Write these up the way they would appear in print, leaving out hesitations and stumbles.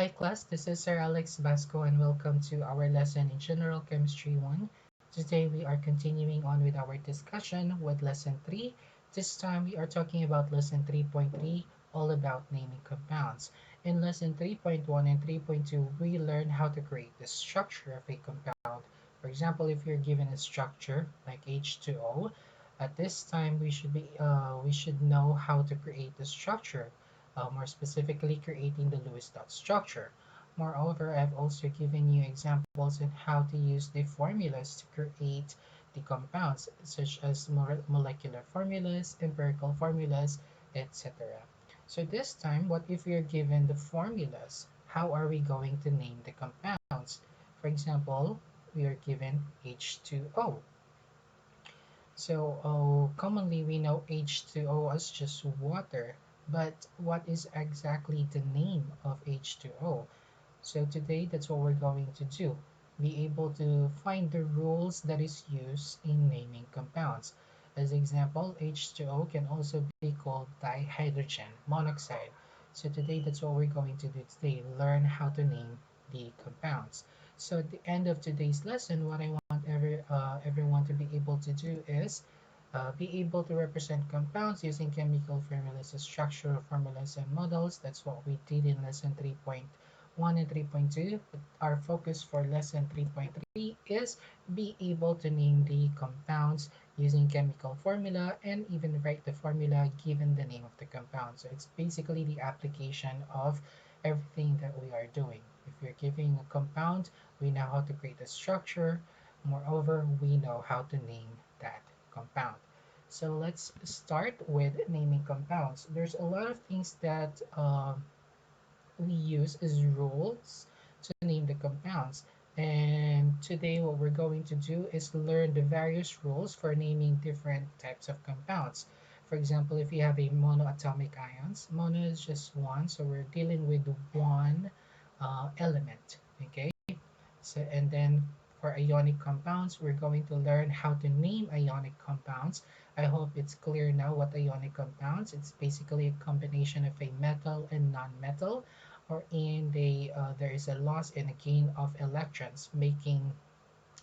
Hi class, this is Sir Alex Basco and welcome to our lesson in General Chemistry 1. Today we are continuing on with our discussion with Lesson 3. This time we are talking about Lesson 3.3, all about naming compounds. In Lesson 3.1 and 3.2, we learn how to create the structure of a compound. For example, if you're given a structure like H2O, at this time we should know how to create the structure, more specifically creating the Lewis dot structure. Moreover, I've also given you examples on how to use the formulas to create the compounds, such as molecular formulas, empirical formulas, etc. So this time, what if we are given the formulas? How are we going to name the compounds? For example, we are given H2O. So commonly we know H2O as just water, but what is exactly the name of H2O? So today that's what we're going to do. Be able to find the rules that is used in naming compounds. As example, H2O can also be called dihydrogen monoxide. So today that's what we're going to do today, learn how to name the compounds. So at the end of today's lesson, what I want everyone to be able to do is be able to represent compounds using chemical formulas, structural formulas, and models. That's what we did in lesson 3.1 and 3.2. But our focus for lesson 3.3 is be able to name the compounds using chemical formula and even write the formula given the name of the compound. So it's basically the application of everything that we are doing. If we're giving a compound, we know how to create a structure. Moreover, we know how to name that compound. So let's start with naming compounds. There's a lot of things that we use as rules to name the compounds. And today what we're going to do is learn the various rules for naming different types of compounds. For example, if you have a monoatomic ions, mono is just one, so we're dealing with one element, okay? So, and then for ionic compounds, we're going to learn how to name ionic compounds. I hope it's clear now what ionic compounds. It's basically a combination of a metal and non-metal, or there is a loss and a gain of electrons, making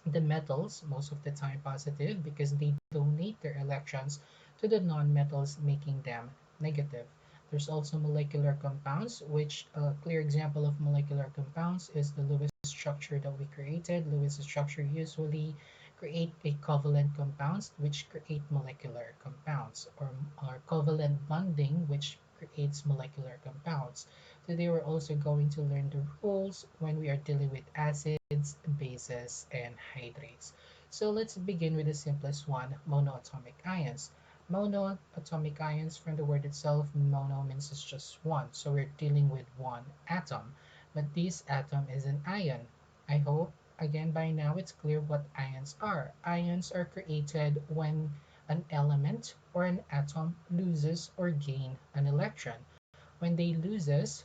the metals most of the time positive because they donate their electrons to the non-metals, making them negative. There's also molecular compounds, which a clear example of molecular compounds is the Lewis structure that we created. Lewis structure usually create a covalent compounds, which create molecular compounds, or covalent bonding, which creates molecular compounds. Today we're also going to learn the rules when we are dealing with acids, bases, and hydrates. So let's begin with the simplest one, monoatomic ions. Monoatomic ions, from the word itself, mono means it's just one. So we're dealing with one atom. But this atom is an ion. I hope, again, by now it's clear what ions are. Ions are created when an element or an atom loses or gain an electron. When they loses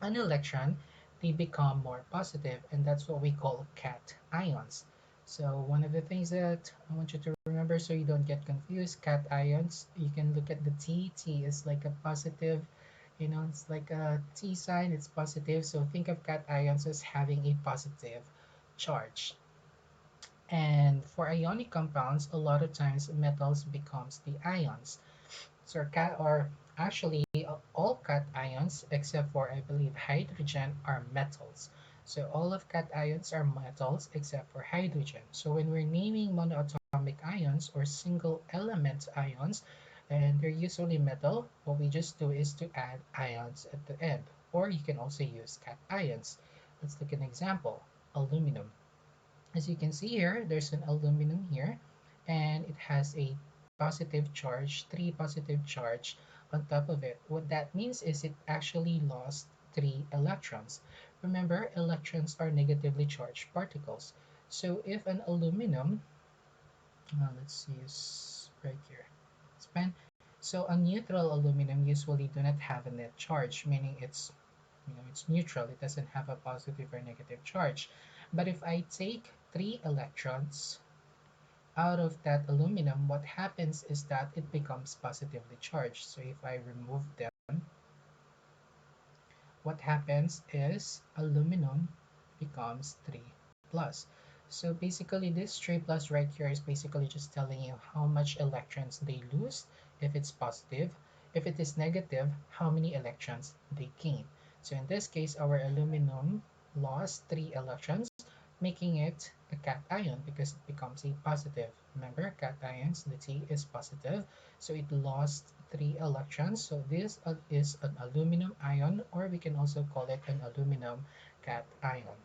an electron, they become more positive, and that's what we call cations. So one of the things that I want you to remember so you don't get confused, cations, you can look at the T. T is like a positive, it's like a T sign, it's positive. So think of cations as having a positive charge. And for ionic compounds, a lot of times metals becomes the ions. So cat or actually all cations except for I believe hydrogen are metals. So all of cations are metals except for hydrogen. So when we're naming monoatomic ions or single element ions, and they're usually metal, what we just do is to add ions at the end. Or you can also use cations. Let's look at an example. Aluminum. As you can see here, there's an aluminum here, and it has a positive charge, three positive charge on top of it. What that means is it actually lost three electrons. Remember, electrons are negatively charged particles. So if an aluminum, let's use right here, it's pen. So a neutral aluminum usually do not have a net charge, meaning it's neutral. It doesn't have a positive or negative charge. But if I take three electrons out of that aluminum, what happens is that it becomes positively charged. So if I remove them, what happens is aluminum becomes 3 plus. So basically this 3 plus right here is basically just telling you how much electrons they lose if it's positive. If it is negative, how many electrons they gain. So in this case, our aluminum lost 3 electrons, making it a cation because it becomes a positive. Remember, cations, the T is positive, so it lost 3 electrons. So this is an aluminum ion, or we can also call it an aluminum cation.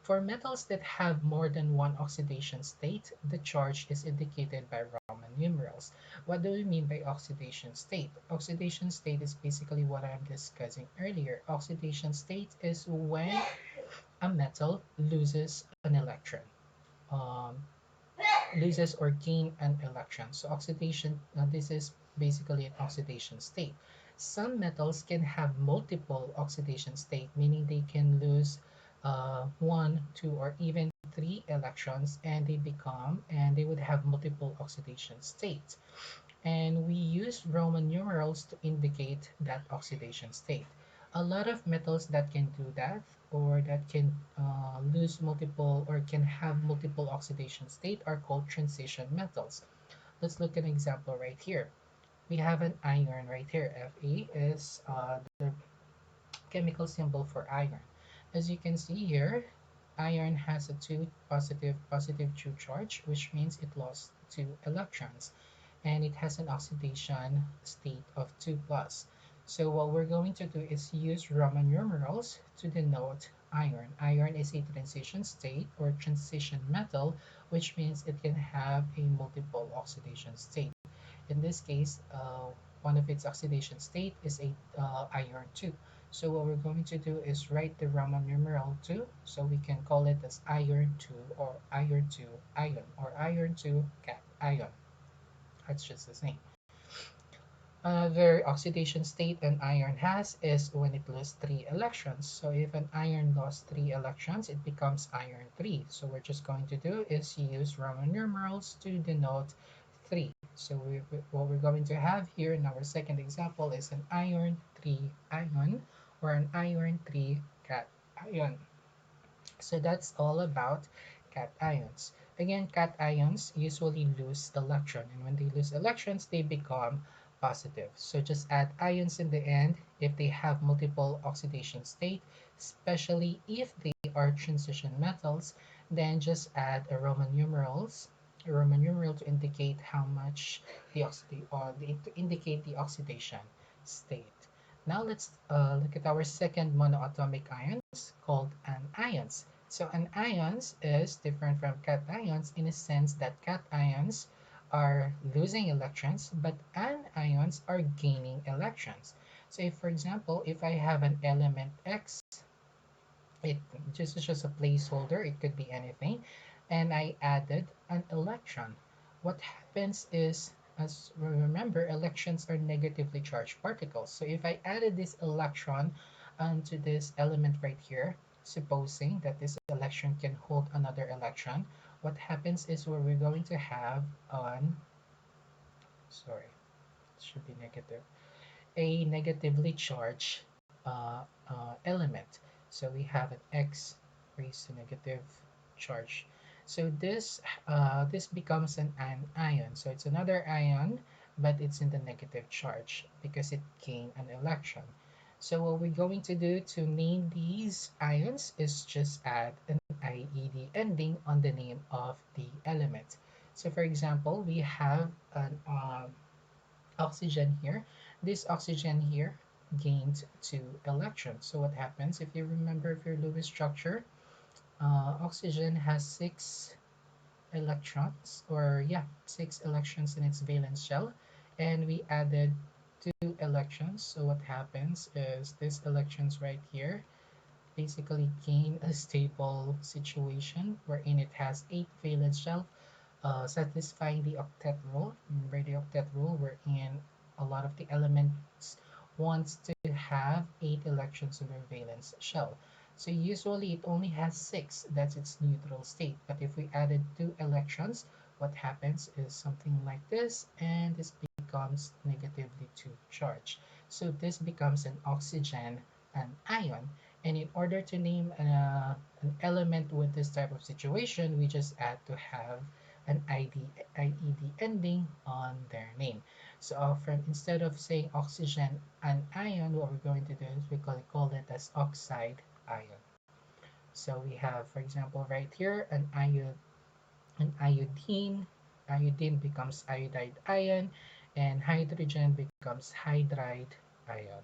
For metals that have more than one oxidation state, the charge is indicated by Roman numerals. What do we mean by oxidation state? Oxidation state is basically what I'm discussing earlier. Oxidation state is when a metal loses an electron. Um, Loses or gain an electron. So oxidation, this is basically an oxidation state. Some metals can have multiple oxidation state, meaning they can lose one, two, or even three electrons, and they would have multiple oxidation states. And we use Roman numerals to indicate that oxidation state. A lot of metals that can do that, or that can lose multiple or can have multiple oxidation state, are called transition metals. Let's look at an example right here. We have an iron right here. Fe is the chemical symbol for iron. As you can see here, iron has a 2 positive 2 charge, which means it lost 2 electrons, and it has an oxidation state of 2 plus. So what we're going to do is use Roman numerals to denote iron. Iron is a transition state or transition metal, which means it can have a multiple oxidation state. In this case, one of its oxidation state is a iron 2. So what we're going to do is write the Roman numeral 2, so we can call it as iron 2 or iron 2 ion or iron 2 cation. That's just the same. Another oxidation state an iron has is when it loses 3 electrons. So if an iron lost 3 electrons, it becomes iron 3. So we're just going to do is use Roman numerals to denote 3. So what we're going to have here in our second example is an iron 3 ion or an iron 3 cation. So that's all about cations. Again, cations usually lose electron, and when they lose electrons, they become positive. So just add ions in the end if they have multiple oxidation state, especially if they are transition metals, then just add a Roman numeral to indicate how much to indicate the oxidation state. Now let's look at our second monoatomic ions called anions. So anions is different from cations in a sense that cations are losing electrons, but anions are gaining electrons. So if, for example, if I have an element X, it just is just a placeholder, it could be anything, and I added an electron. What happens is, as we remember, electrons are negatively charged particles. So if I added this electron onto this element right here, supposing that this electron can hold another electron, what happens is where we're going to have an, sorry, it should be negative, a negatively charged element. So we have an x raised to negative charge. So this becomes an ion. So it's another ion, but it's in the negative charge because it gained an electron. So what we're going to do to name these ions is just add an IED ending on the name of the element. So for example, we have an oxygen here. This oxygen here gained 2 electrons. So what happens if you remember if your Lewis structure, oxygen has 6 electrons, or yeah, 6 electrons in its valence shell, and we added 2 electrons. So what happens is these electrons right here basically gain a stable situation wherein it has 8 valence shell, satisfying the octet rule. Remember the octet rule wherein a lot of the elements wants to have 8 electrons in their valence shell. So usually it only has 6, that's its neutral state. But if we added 2 electrons, what happens is something like this, and this becomes negatively 2 charged. So this becomes an oxygen an ion. And in order to name an element with this type of situation, we just add to have an IED ending on their name. So from instead of saying oxygen an ion, what we're going to do is we call it as oxide ion. So we have, for example, right here, an iodine. Iodine becomes iodide ion, and hydrogen becomes hydride ion.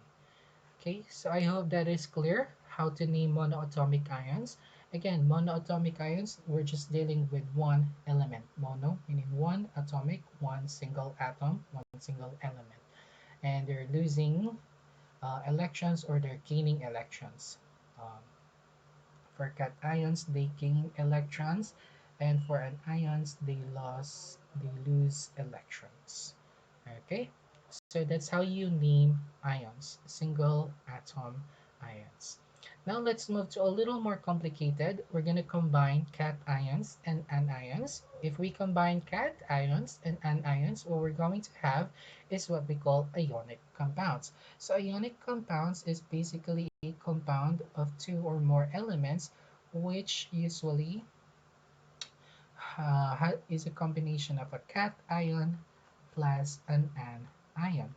Okay, so I hope that is clear how to name monoatomic ions. Again, monoatomic ions, we're just dealing with one element. Mono, meaning one atomic, one single atom, one single element. And they're losing electrons or they're gaining electrons. Um, for cations, they gain electrons, and for anions, they lose electrons. Okay, so that's how you name ions, single atom ions. Now let's move to a little more complicated. We're going to combine cations and anions. If we combine cations and anions, what we're going to have is what we call ionic compounds. So ionic compounds is basically a compound of two or more elements, which usually is a combination of a cation plus an anion.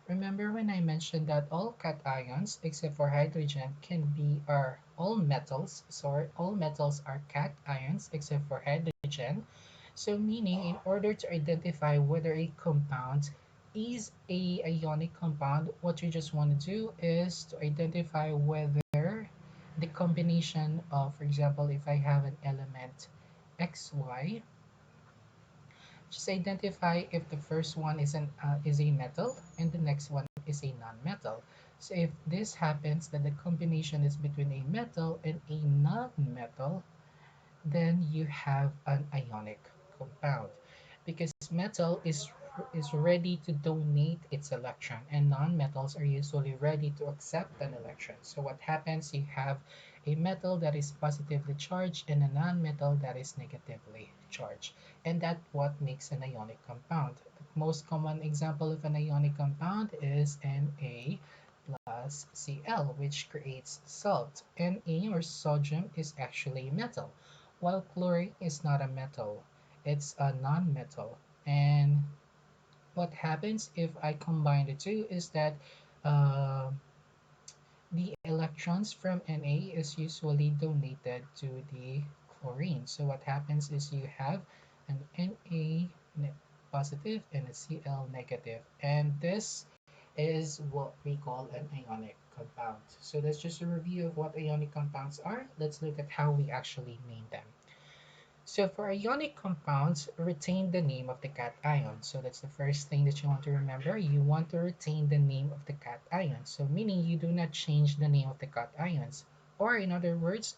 Remember when I mentioned that all cations except for hydrogen can be are all metals, sorry, all metals are cations except for hydrogen. So meaning in order to identify whether a compound is a ionic compound, what you just want to do is to identify whether the combination of, for example, if I have an element XY, just identify if the first one is a metal and the next one is a non-metal. So if this happens that the combination is between a metal and a non-metal, then you have an ionic compound because metal is ready to donate its electron and non-metals are usually ready to accept an electron. So what happens, you have a metal that is positively charged and a non-metal that is negatively charged, and that's what makes an ionic compound. The most common example of an ionic compound is Na plus Cl, which creates salt. Na, or sodium, is actually a metal, while chlorine is not a metal, it's a non-metal. And what happens if I combine the two is that uh, the electrons from Na is usually donated to the chlorine. So what happens is you have an Na positive and a Cl negative, and this is what we call an ionic compound. So that's just a review of what ionic compounds are. Let's look at how we actually name them. So for ionic compounds, retain the name of the cation. So that's the first thing that you want to remember. You want to retain the name of the cation. So meaning you do not change the name of the cations. Or in other words,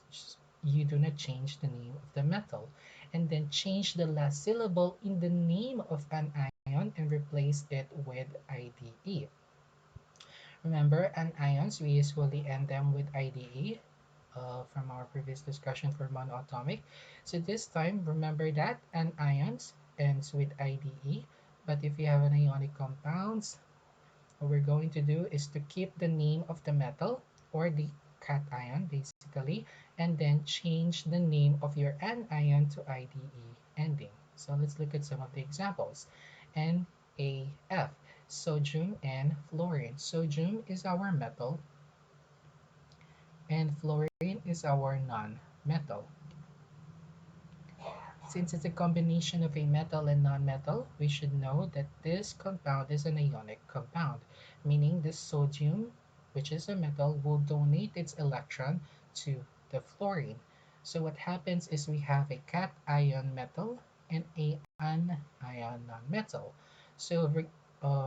you do not change the name of the metal. And then change the last syllable in the name of an ion and replace it with IDE. Remember, anions, we usually end them with IDE from our previous discussion for monoatomic. So this time, remember that anions ends with IDE, but if you have an ionic compounds, what we're going to do is to keep the name of the metal or the cation basically, and then change the name of your anion to IDE ending. So let's look at some of the examples. NaF, sodium and fluorine. Sodium is our metal and fluorine is our non-metal. Since it's a combination of a metal and non-metal, we should know that this compound is an ionic compound, meaning the sodium, which is a metal, will donate its electron to the fluorine. So what happens is we have a cation metal and a anion non-metal. So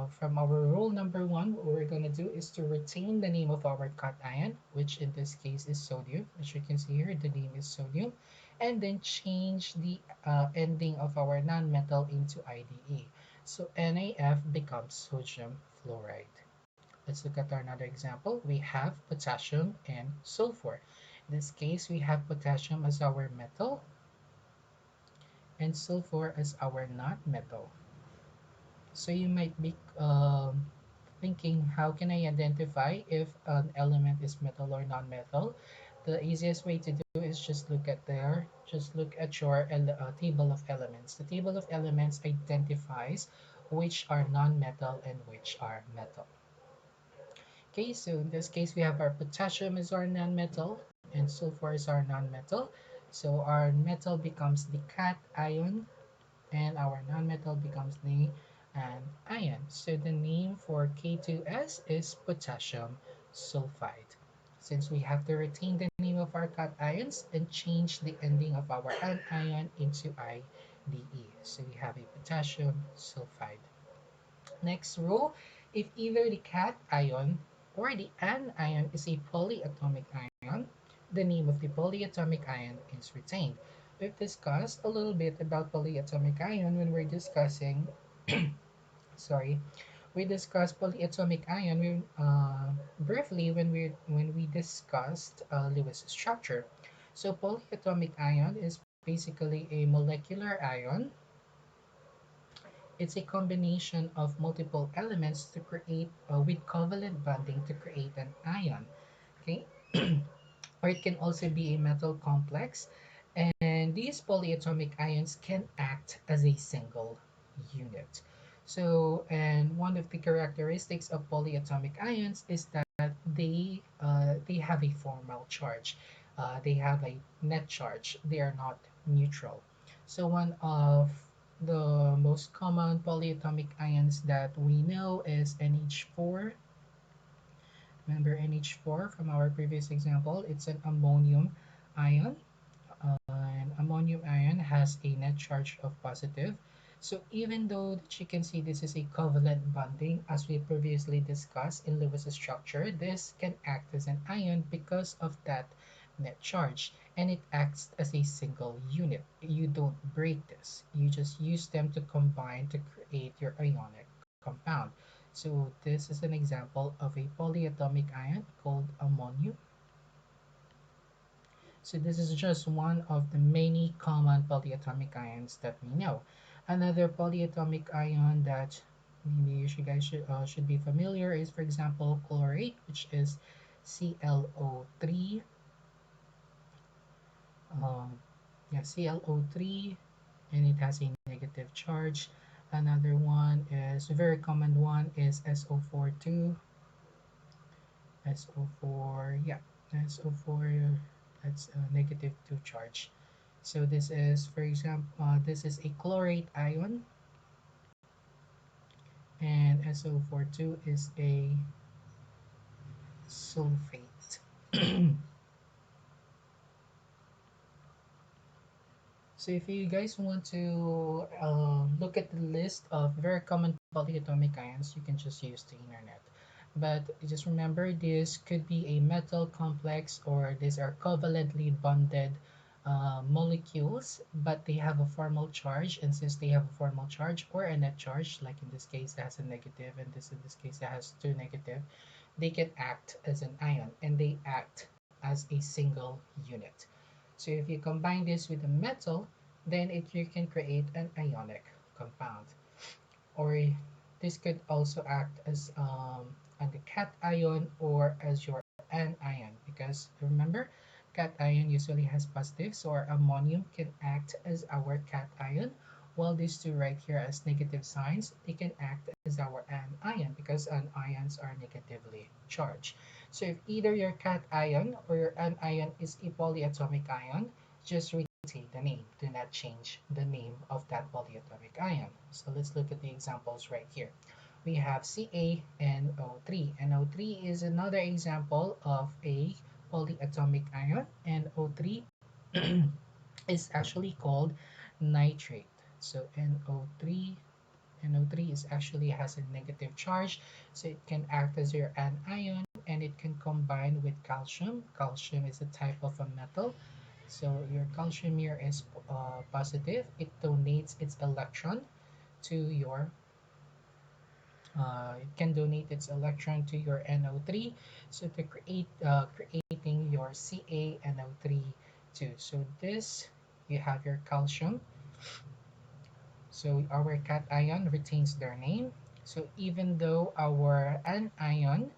from our rule number one, what we're going to do is to retain the name of our cation, which in this case is sodium. As you can see here, the name is sodium, and then change the ending of our nonmetal into IDE. So NaF becomes sodium fluoride. Let's look at another example. We have potassium and sulfur. In this case, we have potassium as our metal and sulfur as our non-metal. So you might be thinking, how can I identify if an element is metal or non-metal? The easiest way to do is just look at your table of elements. The table of elements identifies which are non-metal and which are metal. Okay, so in this case, we have our potassium is our non-metal and sulfur is our non-metal. So our metal becomes the cation and our non-metal becomes the ion. So the name for K2S is potassium sulfide. Since we have to retain the name of our cations and change the ending of our anion into IDE. So we have a potassium sulfide. Next rule, if either the cation or the anion is a polyatomic ion, the name of the polyatomic ion is retained. We've discussed a little bit about polyatomic ion when we're discussing, sorry, we discussed polyatomic ion briefly when we discussed Lewis structure. So polyatomic ion is basically a molecular ion. It's a combination of multiple elements to create with covalent bonding to create an ion. Okay, or it can also be a metal complex, and these polyatomic ions can act as a single unit. So, and one of the characteristics of polyatomic ions is that they have a formal charge. They have a net charge. They are not neutral. So one of the most common polyatomic ions that we know is NH4. Remember NH4 from our previous example? It's an ammonium ion. An ammonium ion has a net charge of positive. So even though that you can see this is a covalent bonding, as we previously discussed in Lewis structure, this can act as an ion because of that net charge, and it acts as a single unit. You don't break this. You just use them to combine to create your ionic compound. So this is an example of a polyatomic ion called ammonium. So this is just one of the many common polyatomic ions that we know. Another polyatomic ion that maybe you guys should be familiar is, for example, chlorate, which is ClO3. Um, yeah, ClO3, and it has a negative charge. Another one is a very common one is SO4 2. SO4, yeah, SO4, that's a negative 2 charge. So this is, for example, this is a chlorate ion, and SO42 is a sulfate. So if you guys want to look at the list of very common polyatomic ions, you can just use the internet. But just remember, this could be a metal complex, or these are covalently bonded molecules, but they have a formal charge. And since they have a formal charge or a net charge, like in this case, it has a negative, and this in this case, it has two negative, they can act as an ion, and they act as a single unit. So if you combine this with a metal, then you can create an ionic compound. Or this could also act as the cation or as your anion, because remember, cation usually has positive, so our ammonium can act as our cation, while these two right here as negative signs, they can act as our anion because anions are negatively charged. So if either your cation or your anion is a polyatomic ion, just retain the name. Do not change the name of that polyatomic ion. So let's look at the examples right here. We have CaNO3. NO3 is another example of a polyatomic ion, and O3 is actually called nitrate. So NO3 is actually has a negative charge, so it can act as your anion, and it can combine with calcium. Calcium is a type of a metal, so your calcium here is positive. It donates its electron to your it can donate its electron to your NO3, so to creating your CaNO3 too. So this, you have your calcium. So our cation retains their name. So even though our anion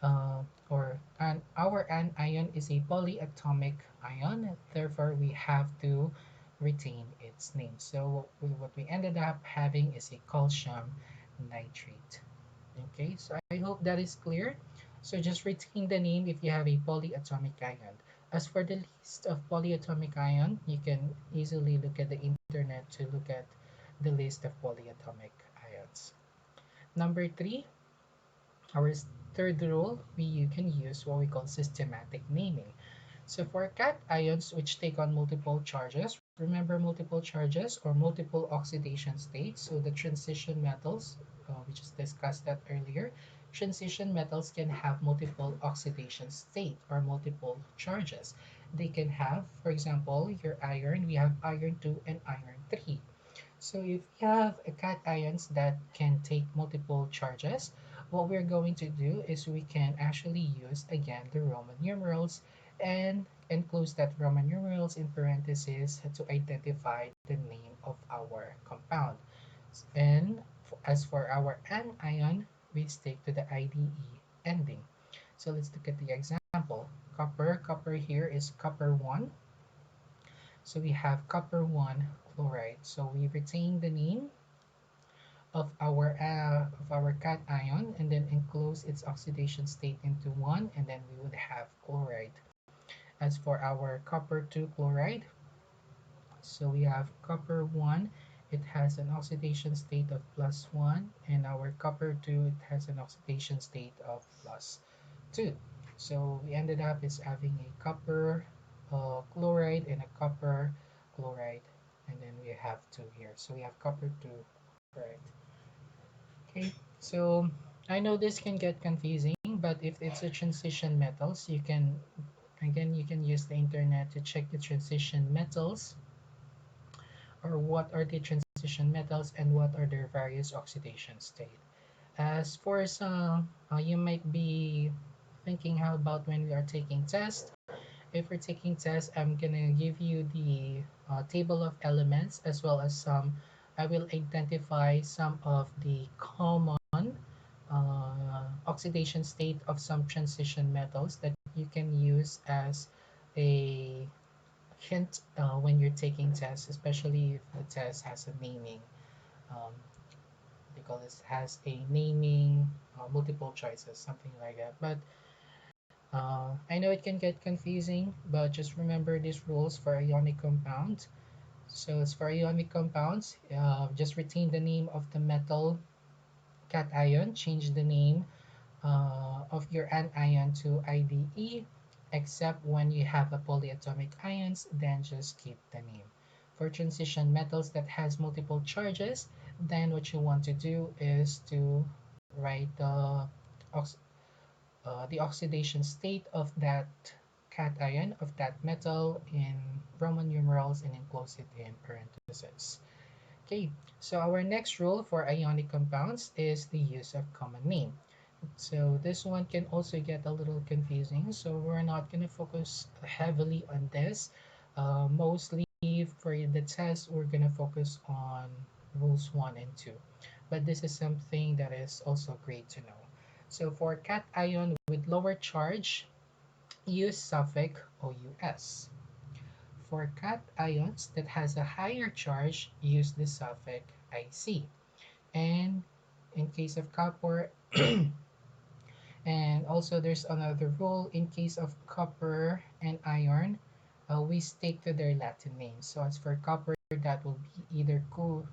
our anion is a polyatomic ion, therefore we have to retain its name. So what we ended up having is a calcium nitrate. Okay, so I hope that is clear. So just retain the name if you have a polyatomic ion. As for the list of polyatomic ion, you can easily look at the internet to look at the list of polyatomic ions. Number three, our third rule, you can use what we call systematic naming. So for cations which take on multiple charges, remember multiple charges or multiple oxidation states. So the transition metals, we just discussed that earlier. Transition metals can have multiple oxidation state or multiple charges. They can have, for example, your iron, we have iron 2 and iron 3. So if you have a cations that can take multiple charges, what we're going to do is we can actually use again the Roman numerals and enclose that Roman numerals in parentheses to identify the name of our compound. And as for our anion, we stick to the IDE ending. So let's look at the example. Copper here is copper 1. So we have copper 1 chloride. So we retain the name of our cation and then enclose its oxidation state into 1, and then we would have chloride. As for our copper 2 chloride, so we have copper 1, it has an oxidation state of plus 1, and our copper 2, it has an oxidation state of plus 2. So we ended up is having a copper chloride and a copper chloride, and then we have 2 here. So we have copper 2 chloride. Okay, so I know this can get confusing, but if it's a transition metals, you can again you can use the internet to check the transition metals or what are the transition metals and what are their various oxidation state. As for some, you might be thinking, how about when we are taking tests? If we're taking tests, I'm gonna give you the table of elements as well as some. I will identify some of the common oxidation state of some transition metals that you can use as a hint when you're taking tests, especially if the test has a naming. Um, because it has a naming, multiple choices, something like that. But I know it can get confusing, but just remember these rules for ionic compounds. So as for ionic compounds, just retain the name of the metal cation, change the name of your anion to IDE, except when you have a polyatomic ions, then just keep the name. For transition metals that has multiple charges, then what you want to do is to write the oxidation state of that cation of that metal in Roman numerals and enclose it in parentheses. Okay, so our next rule for ionic compounds is the use of common name. So this one can also get a little confusing, so we're not going to focus heavily on this. Mostly for the test, we're going to focus on rules 1 and 2. But this is something that is also great to know. So for cation with lower charge, use suffix OUS. For cations that has a higher charge, use the suffix IC. And in case of copper, and also there's another rule in case of copper and iron, we stick to their Latin names. So as for copper, that will be either Cu.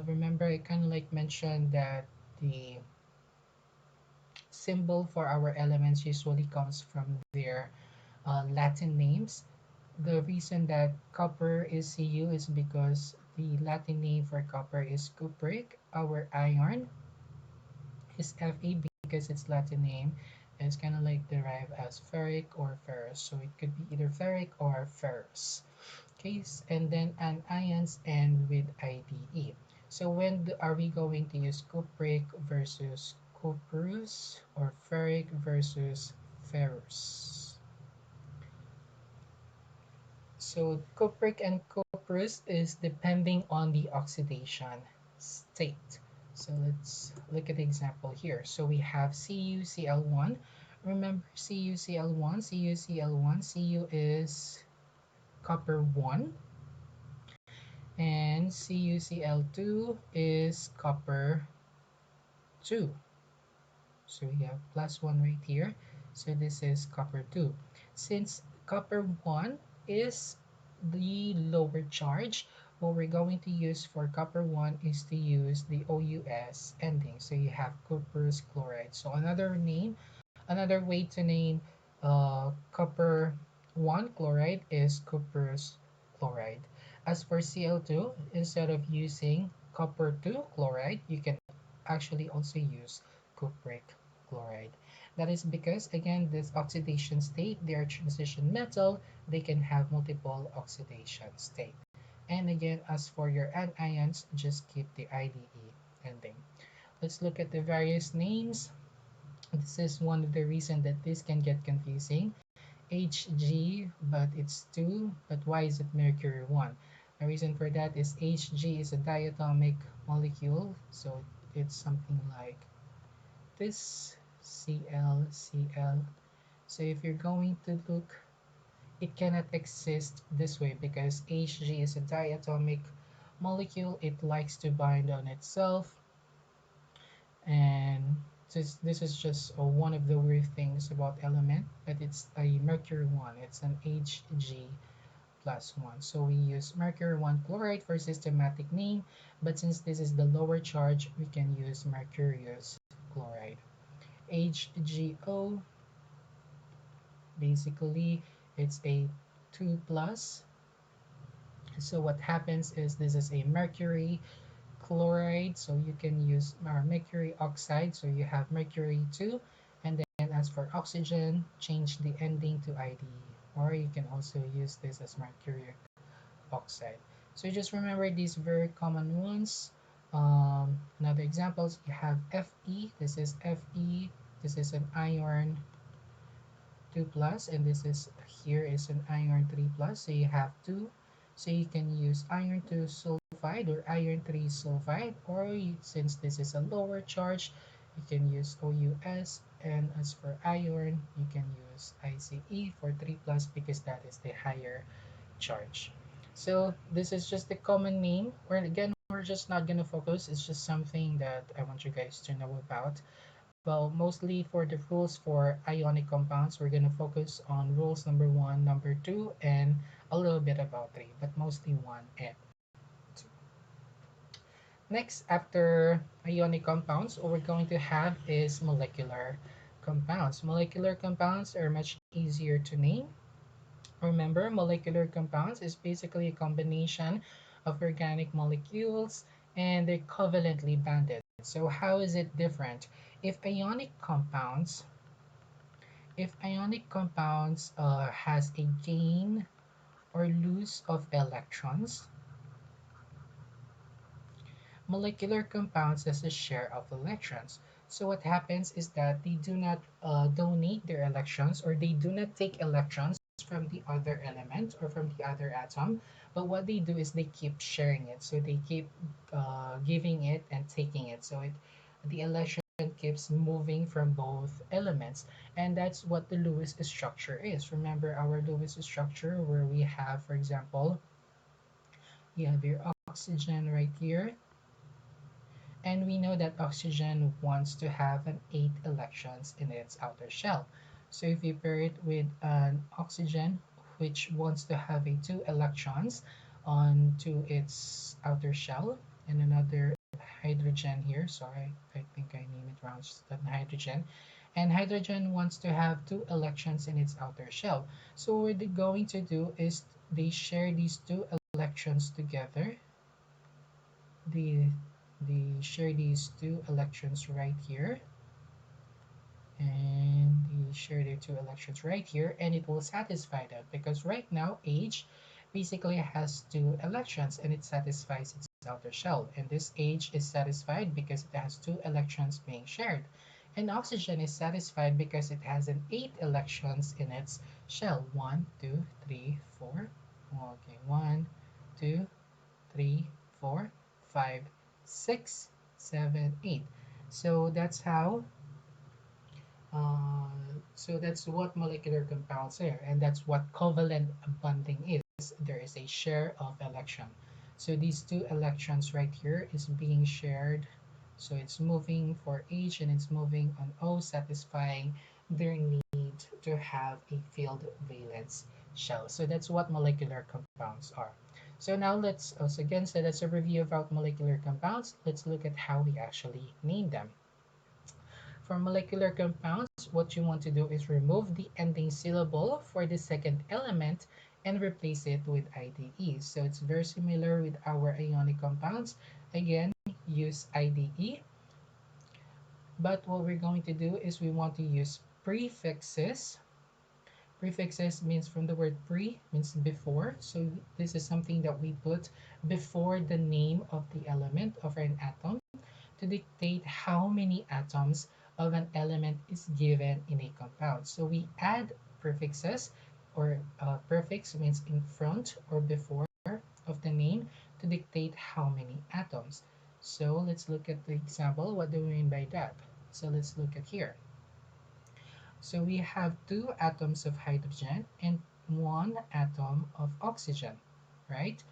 Remember, I kind of like mentioned that the symbol for our elements usually comes from their Latin names. The reason that copper is Cu is because the Latin name for copper is cupric. Our iron is Fe because its Latin name is kind of like derived as ferric or ferrous. So it could be either ferric or ferrous. Okay, and then anions end with IDE. So when are we going to use cupric versus cuprous or ferric versus ferrous? So cupric and cuprous is depending on the oxidation state. So let's look at the example here. So we have CuCl1. Remember CuCl1, CuCl1, Cu is copper 1, and CuCl2 is copper 2. So we have plus 1 right here. So this is copper 2. Since copper 1 is the lower charge, what we're going to use for copper 1 is to use the OUS ending. So you have cuprous chloride. So another way to name copper 1 chloride is cuprous chloride. As for Cl2, instead of using copper 2 chloride, you can actually also use cupric chloride. That is because, again, this oxidation state, they are transition metal, they can have multiple oxidation state. And again, as for your anions, just keep the IDE ending. Let's look at the various names. This is one of the reasons that this can get confusing. Hg, but it's 2, but why is it mercury 1? The reason for that is Hg is a diatomic molecule, so it's something like this, Cl, Cl. So if you're going to look, it cannot exist this way because Hg is a diatomic molecule. It likes to bind on itself, and this is just one of the weird things about element, but it's a mercury 1. It's an Hg plus 1. So we use mercury 1 chloride for systematic name, but since this is the lower charge, we can use mercurious chloride. HgO, basically it's a 2 plus. So what happens is this is a mercury chloride, so you can use mercury oxide, so you have mercury 2, and then as for oxygen, change the ending to IDE, or you can also use this as mercury oxide. So just remember these very common ones. Another examples, you have Fe, this is Fe, this is an iron 2 plus, and this is here is an iron 3 plus, so you have 2. So you can use iron 2 sulfide or iron 3 sulfide, or since this is a lower charge, you can use OUS, and as for iron, you can use ICE for 3 plus because that is the higher charge. So this is just the common name. Or again, we're just not gonna focus. It's just something that I want you guys to know about. Well, mostly for the rules for ionic compounds, we're gonna focus on rules number 1, number 2, and a little bit about 3, but mostly 1 and 2. Next, after ionic compounds, what we're going to have is molecular compounds. Molecular compounds are much easier to name. Remember, molecular compounds is basically a combination of organic molecules and they're covalently bonded. So how is it different? If ionic compounds, has a gain or loss of electrons, molecular compounds has a share of electrons. So what happens is that they do not donate their electrons, or they do not take electrons from the other element or from the other atom, but what they do is they keep sharing it. So they keep giving it and taking it. So the electron keeps moving from both elements, and that's what the Lewis structure is. Remember our Lewis structure where we have, for example, you have your oxygen right here, and we know that oxygen wants to have an 8 electrons in its outer shell. So if you pair it with an oxygen which wants to have a 2 electrons onto its outer shell, and another hydrogen here, sorry, I think I named it wrong, just that hydrogen, and hydrogen wants to have 2 electrons in its outer shell. So what they're going to do is they share these 2 electrons together. They share these 2 electrons right here, and they share their 2 electrons right here, and it will satisfy them because right now H basically has 2 electrons and it satisfies its outer shell, and this H is satisfied because it has 2 electrons being shared, and oxygen is satisfied because it has an 8 electrons in its shell. 1 2 3 4, okay, 1 2 3 4 5 6 7, 8. So that's how uh, so that's what molecular compounds are, and that's what covalent bonding is. There is a share of electron. So these two electrons right here is being shared. So it's moving for H and it's moving on O, satisfying their need to have a filled valence shell. So that's what molecular compounds are. So now let's also again, so that's a review about molecular compounds. Let's look at how we actually name them. For molecular compounds, what you want to do is remove the ending syllable for the second element and replace it with IDE. So it's very similar with our ionic compounds. Again, use IDE, but what we're going to do is we want to use prefixes. Prefixes means from the word pre, means before. So this is something that we put before the name of the element of an atom to dictate how many atoms of an element is given in a compound. So we add prefixes, or prefix means in front or before of the name to dictate how many atoms. So let's look at the example. What do we mean by that? So let's look at here. So we have two atoms of hydrogen and one atom of oxygen, right?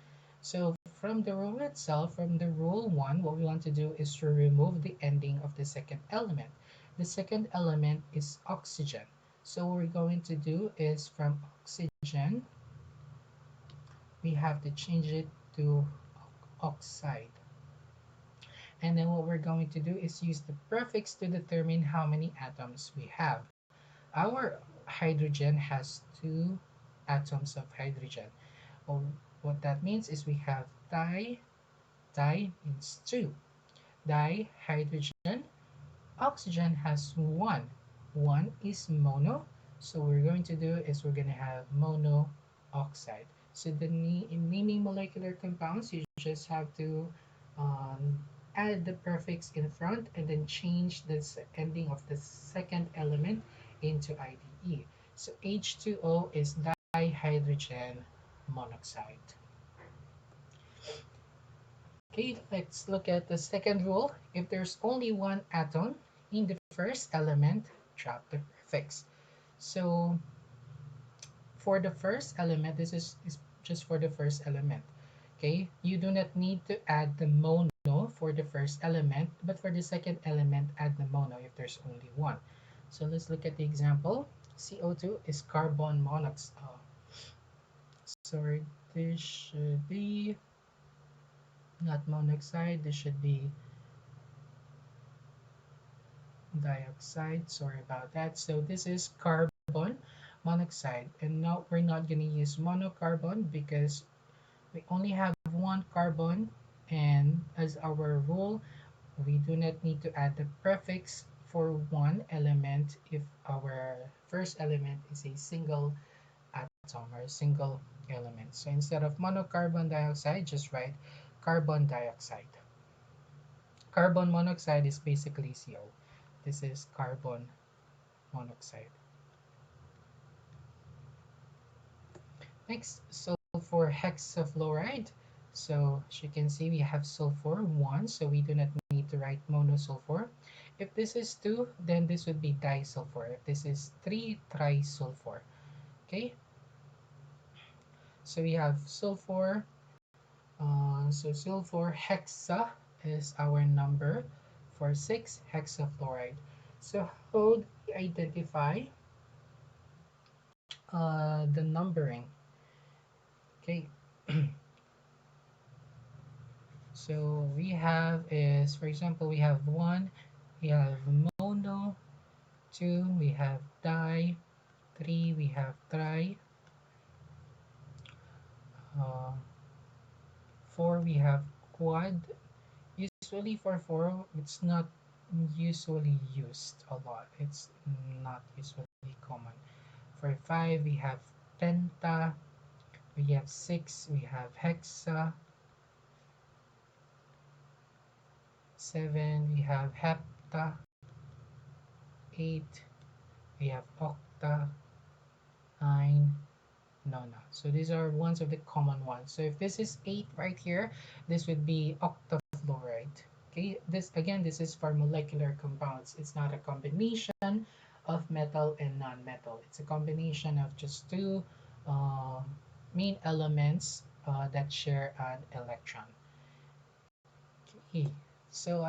So from the rule itself, from the rule 1, what we want to do is to remove the ending of the second element. The second element is oxygen. So what we're going to do is from oxygen, we have to change it to oxide. And then what we're going to do is use the prefix to determine how many atoms we have. Our hydrogen has two atoms of hydrogen. Well, what that means is we have di means two. Dihydrogen. Oxygen has one. One is mono. So what we're going to do is we're going to have monoxide. So in naming molecular compounds, you just have to um, add the prefix in front and then change this ending of the second element into IDE. So H2O is dihydrogen monoxide. Okay, let's look at the second rule. If there's only one atom in the first element, drop the prefix. So for the first element, is just for the first element. Okay, you do not need to add the mono for the first element, but for the second element, add the mono if there's only one. So let's look at the example. CO2 is carbon monoxide. Sorry, this should be not monoxide, this should be dioxide. Sorry about that. So this is carbon monoxide. And now we're not going to use monocarbon because we only have one carbon. And as our rule, we do not need to add the prefix for one element if our first element is a single atom or a single element. So instead of monocarbon dioxide, just write carbon dioxide. Carbon monoxide is basically CO. This is carbon monoxide. Next, sulfur hexafluoride. So as you can see, we have sulfur 1, so we do not need to write monosulfur. If this is 2, then this would be disulfur. If this is 3, trisulfur. Okay, so we have sulfur. So sulfur hexa is our number for 6 hexafluoride. So how do we identify the numbering? Okay, so we have is, for example, we have 1, we have mono, 2, we have di, 3, we have tri, uh, 4, we have quad. Usually for 4, it's not usually used a lot. It's not usually common. For 5, we have penta, we have 6, we have hexa, 7, we have hepta, 8, we have octa, 9, nona. So these are ones of the common ones. So if this is 8 right here, this would be octafluoride. Okay, this is for molecular compounds. It's not a combination of metal and non-metal. It's a combination of just two um, main elements that share an electron. Okay. So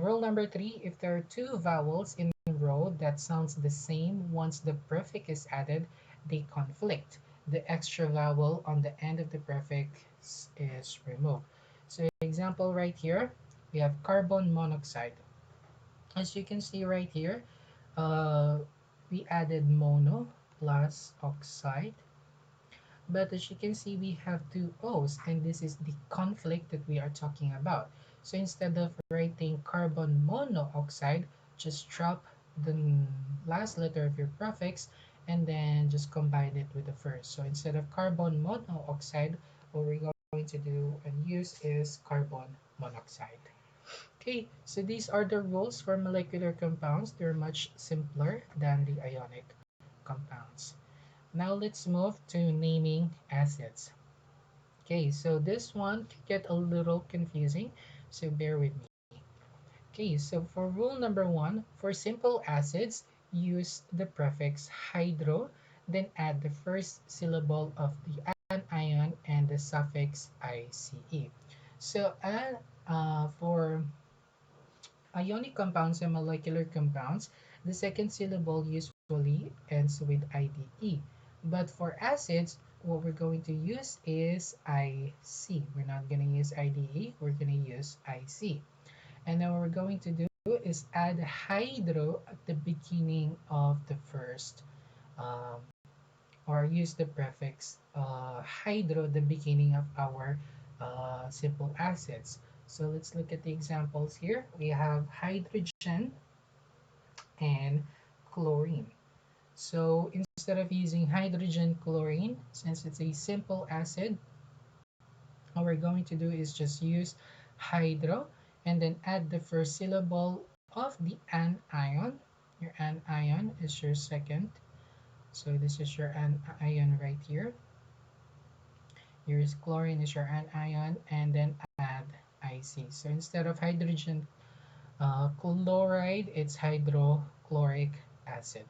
rule number three, if there are two vowels in a row that sounds the same, once the prefix is added, they conflict. The extra vowel on the end of the prefix is removed. So example right here, we have carbon monoxide. As you can see right here, uh, we added mono plus oxide, but as you can see, we have two O's, and this is the conflict that we are talking about. So instead of writing carbon monoxide, just drop the last letter of your prefix and then just combine it with the first. So instead of carbon monoxide, what we're going to do and use is carbon monoxide. Okay, so these are the rules for molecular compounds. They're much simpler than the ionic compounds. Now let's move to naming acids. Okay, so this one can get a little confusing, so bear with me. Okay, so for rule number one, for simple acids, use the prefix hydro, then add the first syllable of the anion and the suffix ice. So for ionic compounds and molecular compounds, the second syllable usually ends with IDE. But for acids, what we're going to use is IC. We're not going to use IDE, we're going to use IC. And then what we're going to do is add hydro at the beginning of the first, um, or use the prefix hydro at the beginning of our simple acids. So let's look at the examples here. We have hydrogen and chlorine. So instead of using hydrogen chlorine, since it's a simple acid, what we're going to do is just use hydro and then add the first syllable of the anion. Your anion is your second. So this is your anion right here. Here's chlorine is your anion, and then add IC. So instead of hydrogen chloride, it's hydrochloric acid.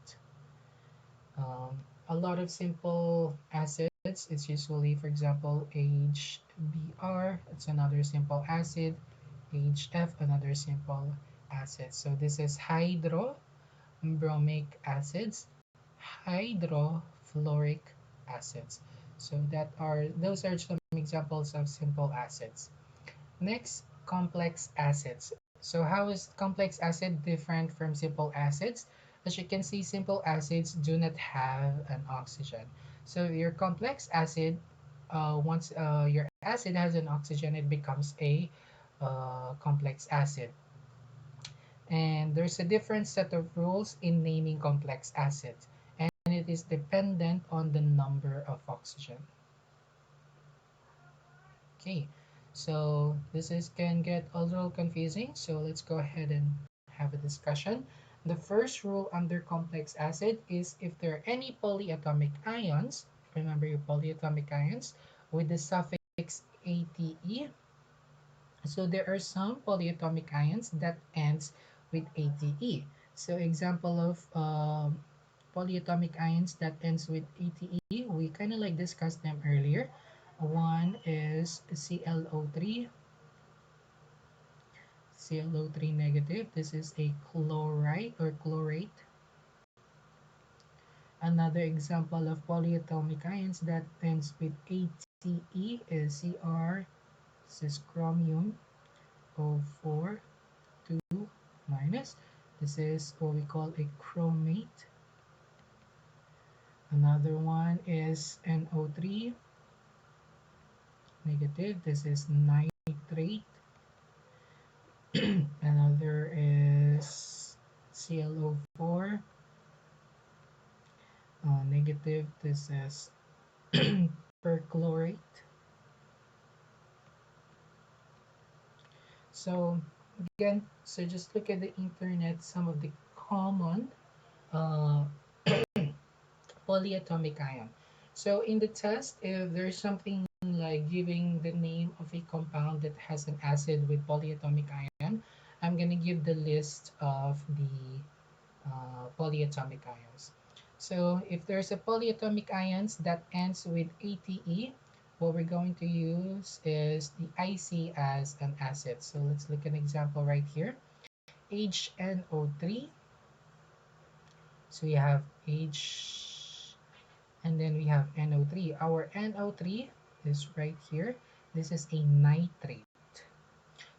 A lot of simple acids, it's usually, for example, HBr, it's another simple acid, HF, another simple acid. So this is hydrobromic acids, hydrofluoric acids. So those are some examples of simple acids. Next, complex acids. So how is complex acid different from simple acids? As you can see, simple acids do not have an oxygen. So your complex acid, once your acid has an oxygen, it becomes a complex acid. And there's a different set of rules in naming complex acids, and it is dependent on the number of oxygen. Okay, so can get a little confusing, so let's go ahead and have a discussion. The first rule under complex acid is if there are any polyatomic ions, remember your polyatomic ions, with the suffix ATE. So there are some polyatomic ions that ends with ATE. So example of polyatomic ions that ends with ATE, we kind of like discussed them earlier. One is ClO3, ClO3 negative. This is a chloride or chlorate. Another example of polyatomic ions that ends with ATE is Cr. This is chromium O4 2 minus. This is what we call a chromate. Another one is NO3 negative. This is nitrate. Another is ClO4 negative. This is perchlorate. So again, so just look at the internet, some of the common uh, polyatomic ion. So in the test, if there's something like giving the name of a compound that has an acid with polyatomic ion, I'm going to give the list of the polyatomic ions. So if there's a polyatomic ions that ends with ATE, what we're going to use is the IC as an acid. So let's look at an example right here. HNO3. So we have H and then we have NO3. Our NO3 is right here. This is a nitrate.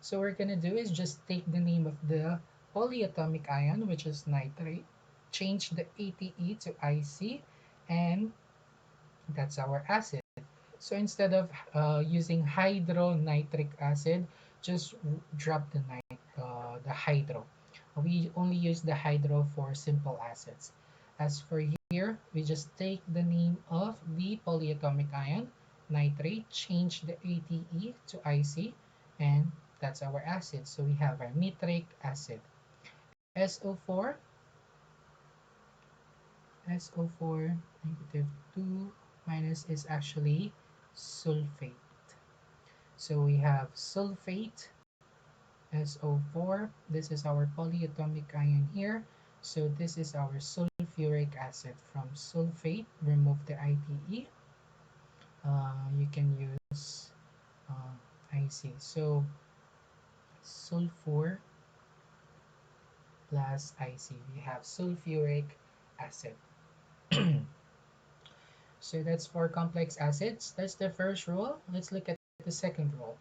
So what we're gonna do is just take the name of the polyatomic ion, which is nitrate, change the ATE to IC, and that's our acid. So instead of using hydronitric acid, just drop the hydro. We only use the hydro for simple acids. As for here, we just take the name of the polyatomic ion, nitrate, change the ATE to IC, and that's our acid. So we have our nitric acid. SO4, SO4, -2 minus is actually sulfate. So we have sulfate, SO4. This is our polyatomic ion here. So this is our sulfuric acid. From sulfate, remove the ITE. You can use IC. So sulfur plus IC. We have sulfuric acid. So that's for complex acids. That's the first rule. Let's look at the second rule.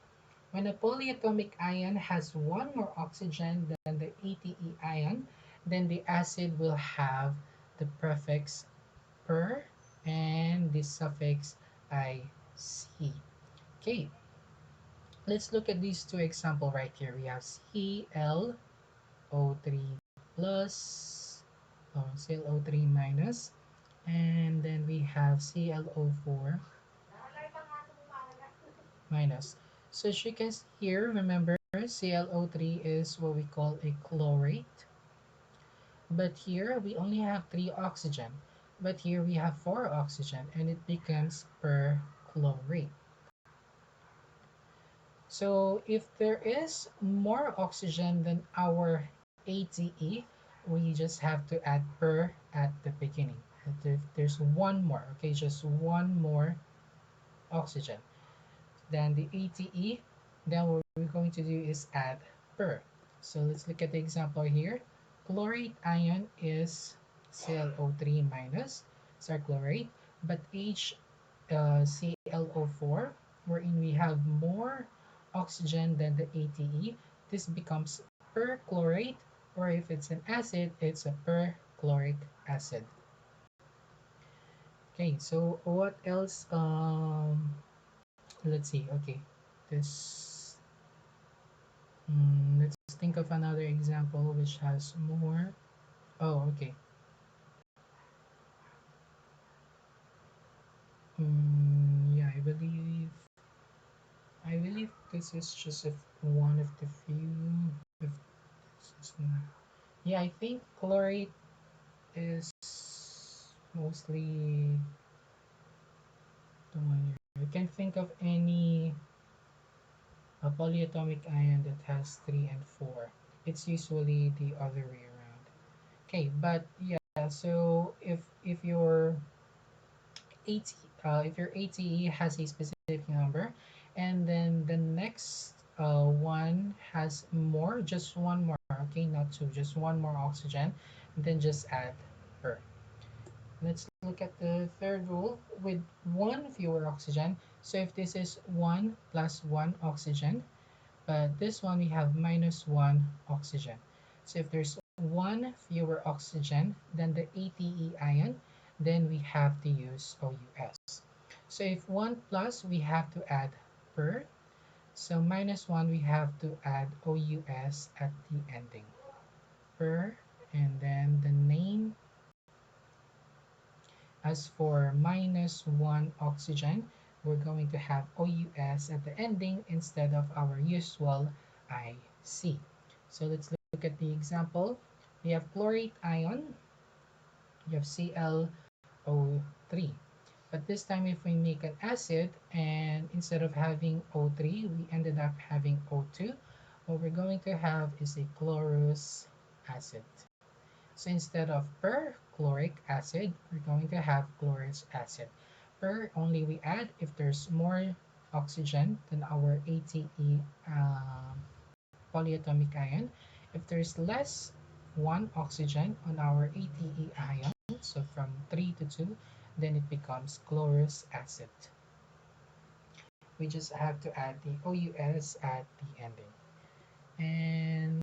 When a polyatomic ion has one more oxygen than the ATE ion, then the acid will have the prefix per and the suffix IC. Okay, let's look at these two examples right here. We have ClO3 plus, or ClO3 minus, and then we have ClO4 minus. So as you can see here, remember ClO3 is what we call a chlorate. But here we only have 3 oxygen. But here we have 4 oxygen and it becomes perchlorate. So if there is more oxygen than our ATE, we just have to add per at the beginning. If there's one more, okay, just one more oxygen than the ATE, then what we're going to do is add per. So let's look at the example here. Chlorate ion is ClO3 minus, it's our chlorate, but HClO4, wherein we have more oxygen than the ATE, this becomes perchlorate, or if it's an acid, it's a perchloric acid. Okay, so what else? Let's see. Okay, this. Let's think of another example which has more. Oh, okay. Yeah, I believe this is just one of the few. If this is not, yeah, I think chlorate is mostly the one here. I can't think of any a polyatomic ion that has 3 and 4. It's usually the other way around. Okay, but yeah, so if your AT if your ATE has a specific number, and then the next one has more, just one more, okay, not two, just one more oxygen, then just add per. Let's look at the third rule with one fewer oxygen. So if this is 1 plus 1 oxygen, but this one we have minus 1 oxygen. So if there's one fewer oxygen than the ATE ion, then we have to use OUS. So if 1 plus, we have to add per. So minus 1, we have to add OUS at the ending. Per, and then the name. As for minus 1 oxygen, we're going to have OUS at the ending instead of our usual IC. So let's look at the example. We have chlorate ion, you have ClO3. But this time if we make an acid and instead of having O3, we ended up having O2, what we're going to have is a chlorous acid. So instead of perchloric acid, we're going to have chlorous acid. Per only we add if there's more oxygen than our ATE polyatomic ion. If there's less one oxygen on our ATE ion, so from 3 to 2, then it becomes chlorous acid. We just have to add the OUS at the ending. And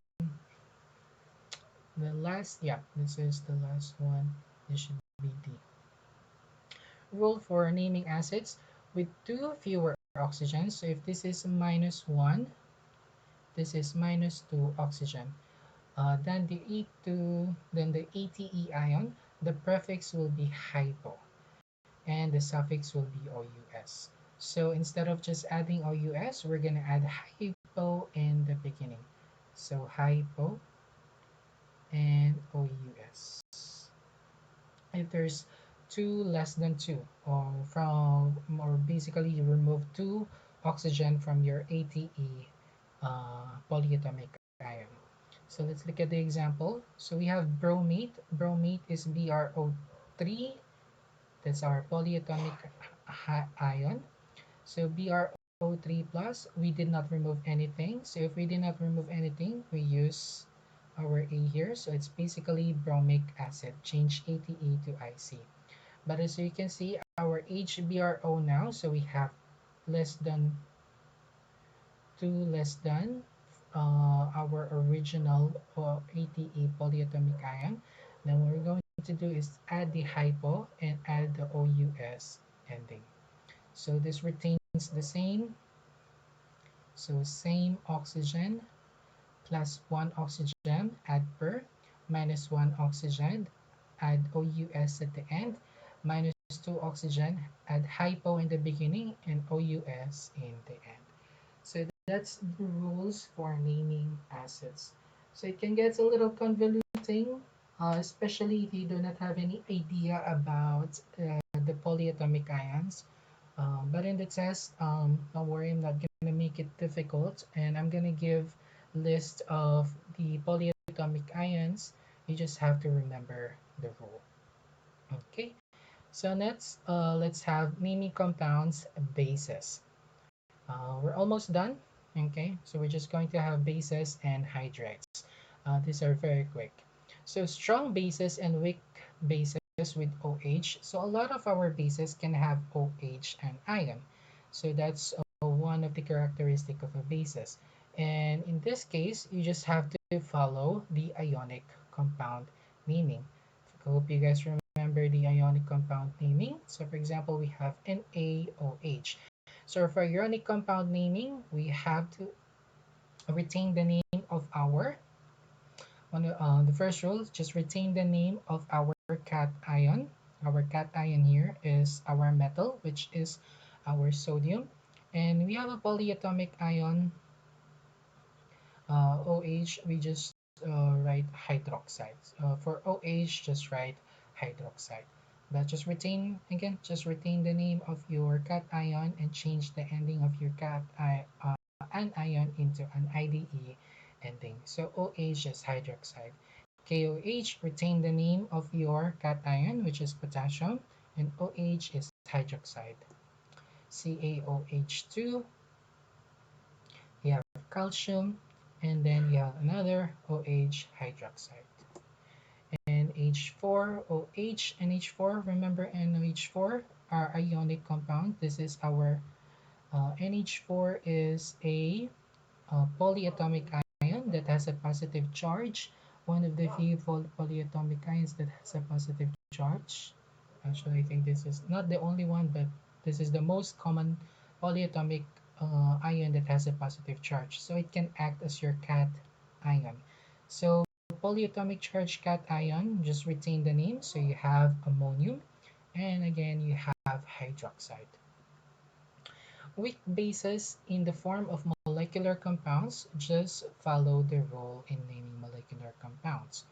the last, yeah, this is the last one. This should be D. Rule for naming acids with two fewer oxygens. So if this is -1, this is -2 oxygen. Then the E2, then the ATE ion, the prefix will be hypo and the suffix will be OUS. So instead of just adding OUS, we're gonna add hypo in the beginning. So hypo and OUS. If there's two less than two, or basically you remove two oxygen from your ATE polyatomic ion. So let's look at the example. So we have bromate. Bromate is BrO3. That's our polyatomic ion. So BrO3 plus, we did not remove anything. So if we did not remove anything, we use our A here. So it's basically bromic acid. Change ATE to IC. But as you can see, our HBRO now, so we have less than 2 less than our original ATE polyatomic ion. Then what we're going to do is add the hypo and add the OUS ending. So this retains the same. So same oxygen plus 1 oxygen add per minus 1 oxygen add OUS at the end minus 2 oxygen add hypo in the beginning and OUS in the end. So that's the rules for naming acids. So it can get a little convoluting, especially if you do not have any idea about the polyatomic ions. But in the test, don't worry, I'm not gonna make it difficult, and I'm gonna give list of the polyatomic ions. You just have to remember the rule. Okay, so let's have naming compounds bases. We're almost done. Okay, so we're just going to have bases and hydrates. These are very quick. So strong bases and weak bases with OH. So a lot of our bases can have OH and ion. So that's one of the characteristic of a basis. And in this case, you just have to follow the ionic compound naming. I hope you guys remember the ionic compound naming. So for example, we have NaOH. So for ionic compound naming, we have to retain the name of our the first rule. Just retain the name of our cation. Our cation here is our metal, which is our sodium, and we have a polyatomic ion OH. We just write hydroxide. For OH, just write hydroxide. But just retain again, just retain the name of your cation and change the ending of your an ion into an IDE ending. So OH is hydroxide. KOH, retain the name of your cation, which is potassium, and OH is hydroxide. CaOH2, you have calcium, and then you have another OH hydroxide. And H4OH and H4, remember NH4 are ionic compound. This is our NH4 is a polyatomic ion that has a positive charge. One of the few polyatomic ions that has a positive charge. Actually, I think this is not the only one, but this is the most common polyatomic ion that has a positive charge. So it can act as your cation. So polyatomic charge cation, just retain the name. So you have ammonium, and again you have hydroxide. Weak bases in the form of molecular compounds, just follow the rule in naming molecular compounds.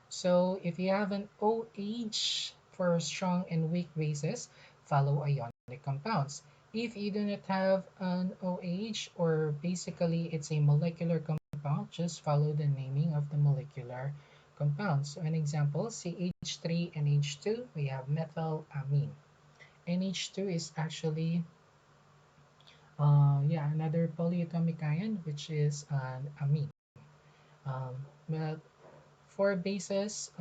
So if you have an OH for strong and weak bases, follow ionic compounds. If you do not have an OH, or basically it's a molecular compound, just follow the naming of the molecular compound. So an example, CH3 and H2, we have methylamine. NH2 is actually yeah, another polyatomic ion, which is an amine. But for bases,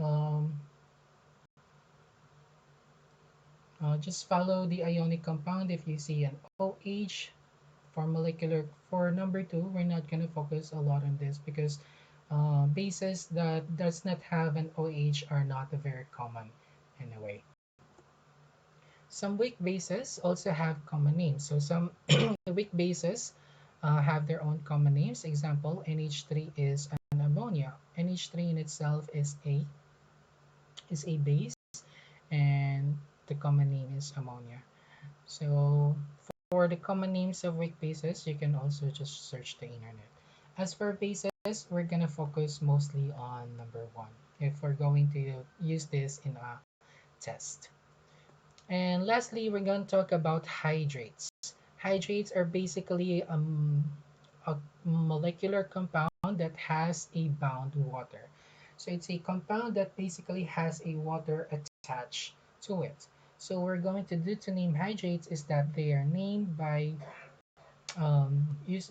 just follow the ionic compound. If you see an OH for molecular, for number two, we're not going to focus a lot on this because bases that does not have an OH are not very common anyway. Some weak bases also have common names. So some weak bases have their own common names. Example, NH3 is an ammonia. NH3 in itself is a base, and the common name is ammonia. So for the common names of weak bases, you can also just search the internet. As for bases, we're gonna focus mostly on number one if we're going to use this in a test. And lastly, we're going to talk about hydrates. Hydrates are basically a molecular compound that has a bound water. So it's a compound that basically has a water attached to it. So what we're going to do to name hydrates is that they are named by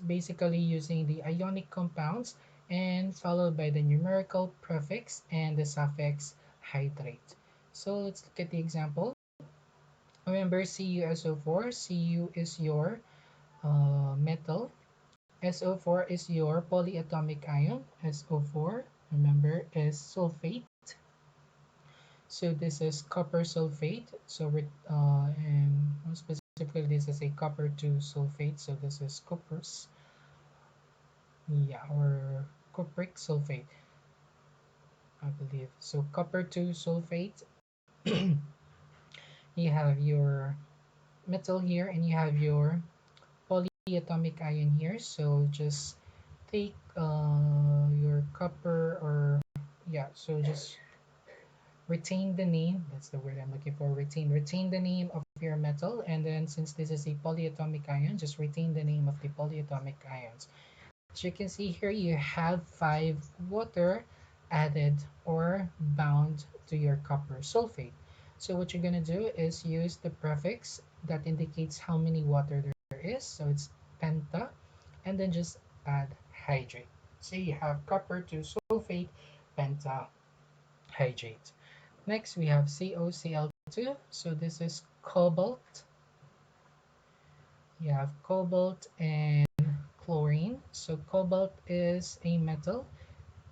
basically using the ionic compounds and followed by the numerical prefix and the suffix hydrate. So let's look at the example. Remember CuSO4. Cu is your metal. SO4 is your polyatomic ion. SO4, remember, is sulfate. So this is copper sulfate. So and more specifically, this is a copper 2 sulfate. So this is cuprous, yeah, or cupric sulfate, I believe. So copper 2 sulfate. You have your metal here, and you have your polyatomic ion here. So just take your copper, or yeah, so just retain the name, that's the word I'm looking for, retain the name of your metal, and then since this is a polyatomic ion, just retain the name of the polyatomic ions. As you can see here, you have 5 water added or bound to your copper sulfate. So what you're going to do is use the prefix that indicates how many water there is, so it's penta, and then just add hydrate. So you have copper 2 sulfate pentahydrate. Next, we have COCl2. So this is cobalt. You have cobalt and chlorine. So cobalt is a metal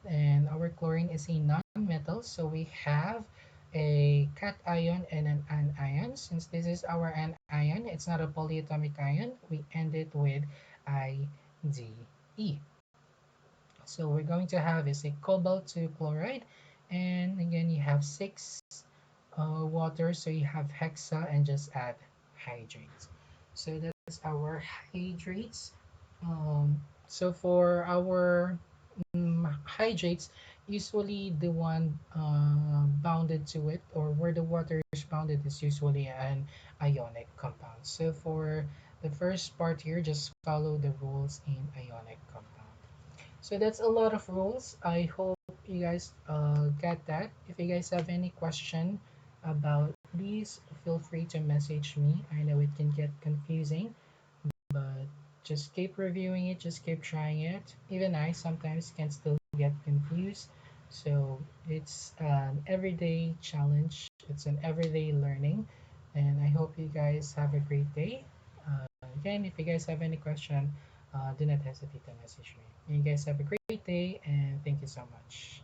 and our chlorine is a non-metal. So we have a cation and an anion. Since this is our anion, it's not a polyatomic ion. We end it with IDE. So we're going to have is a cobalt 2 chloride, and again you have 6 water, so you have hexa and just add hydrates. So that's our hydrates. So for our hydrates, usually the one bounded to it, or where the water is bounded, is usually an ionic compound. So for the first part here, just follow the rules in ionic compound. So that's a lot of rules. I hope you guys get that. If you guys have any question about these, feel free to message me. I know it can get confusing, but just keep reviewing it, just keep trying it. Even I sometimes can still get confused. So it's an everyday challenge, it's an everyday learning, and I hope you guys have a great day. Again, if you guys have any question, do not hesitate to message me. You guys have a great day, and thank you so much.